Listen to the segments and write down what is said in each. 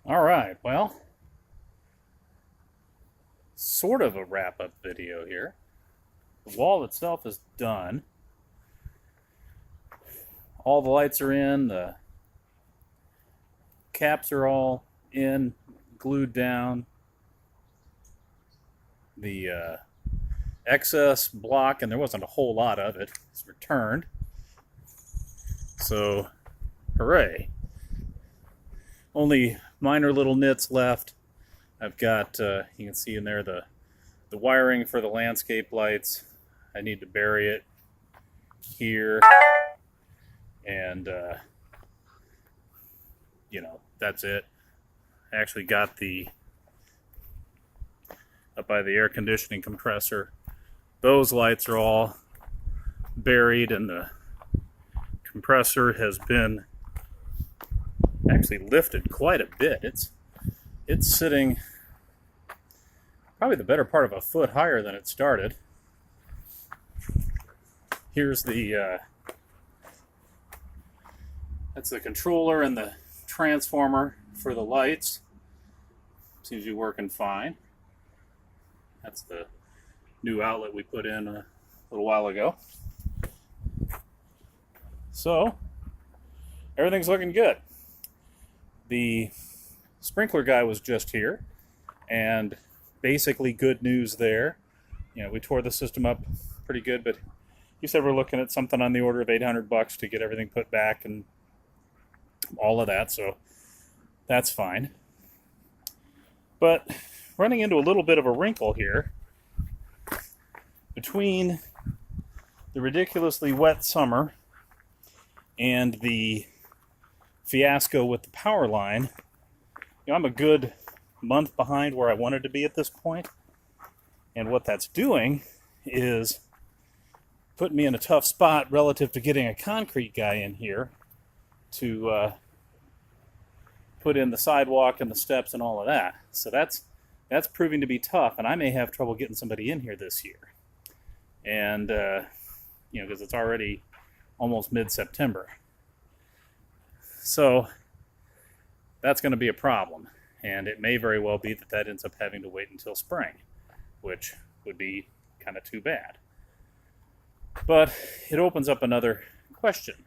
All right, well, sort of a wrap-up video here. The wall itself is done. All the lights are in, the caps are all in, glued down. The excess block, and there wasn't a whole lot of it, is returned. So, hooray. Only minor little nits left. I've got, you can see in there the wiring for the landscape lights. I need to bury it here. And, that's it. I actually got up by the air conditioning compressor. Those lights are all buried, and the compressor has been actually lifted quite a bit. It's sitting probably the better part of a foot higher than it started. Here's that's the controller and the transformer for the lights. Seems to be working fine. That's the new outlet we put in a little while ago. So, everything's looking good. The sprinkler guy was just here, and basically good news there. We tore the system up pretty good, but he said we're looking at something on the order of $800 to get everything put back and all of that, so that's fine. But running into a little bit of a wrinkle here. Between the ridiculously wet summer and the fiasco with the power line, I'm a good month behind where I wanted to be at this point. And what that's doing is putting me in a tough spot relative to getting a concrete guy in here to put in the sidewalk and the steps and all of that. So that's proving to be tough, and I may have trouble getting somebody in here this year. And, because it's already almost mid-September. So that's going to be a problem. And it may very well be that ends up having to wait until spring, which would be kind of too bad. But it opens up another question.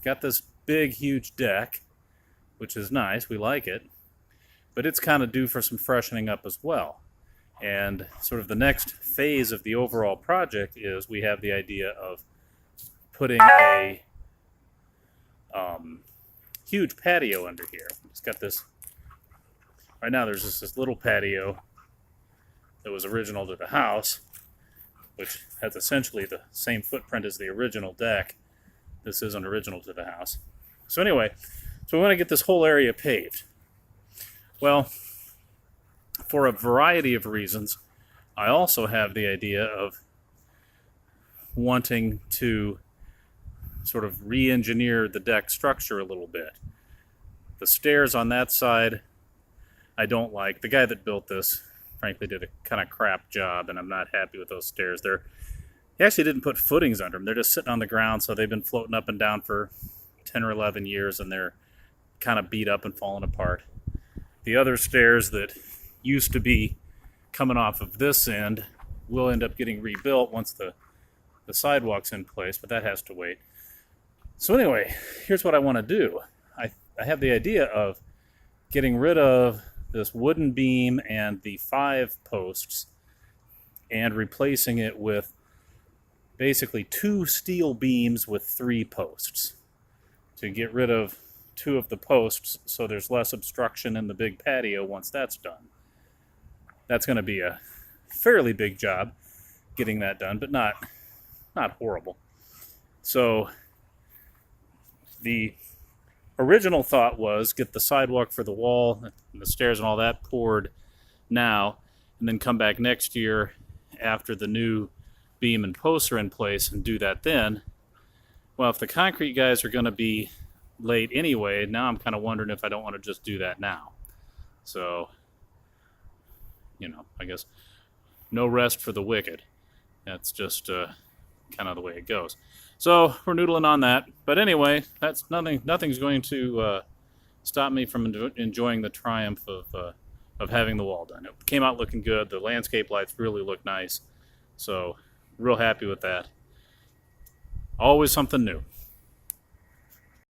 Got this big, huge deck, which is nice. We like it. But it's kind of due for some freshening up as well. And sort of the next phase of the overall project is we have the idea of putting a huge patio under here. It's got this, right now there's just this little patio that was original to the house, which has essentially the same footprint as the original deck. This isn't original to the house. So anyway, so we want to get this whole area paved. Well, for a variety of reasons, I also have the idea of wanting to sort of re-engineer the deck structure a little bit. The stairs on that side, I don't like. The guy that built this, frankly, did a kind of crap job, and I'm not happy with those stairs. He actually didn't put footings under them. They're just sitting on the ground, so they've been floating up and down for 10 or 11 years, and they're kind of beat up and falling apart. The other stairs that used to be coming off of this end will end up getting rebuilt once the sidewalk's in place, but that has to wait. So anyway, here's what I want to do. I have the idea of getting rid of this wooden beam and the 5 posts and replacing it with basically 2 steel beams with 3 posts to get rid of 2 of the posts so there's less obstruction in the big patio once that's done. That's going to be a fairly big job getting that done, but not horrible. So the original thought was get the sidewalk for the wall and the stairs and all that poured now, and then come back next year after the new beam and posts are in place and do that then. Well, if the concrete guys are going to be late anyway, now I'm kind of wondering if I don't want to just do that now. So, I guess no rest for the wicked. That's just kind of the way it goes. So we're noodling on that. But anyway, that's nothing's going to stop me from enjoying the triumph of having the wall done. It came out looking good. The landscape lights really look nice. So, real happy with that. Always something new.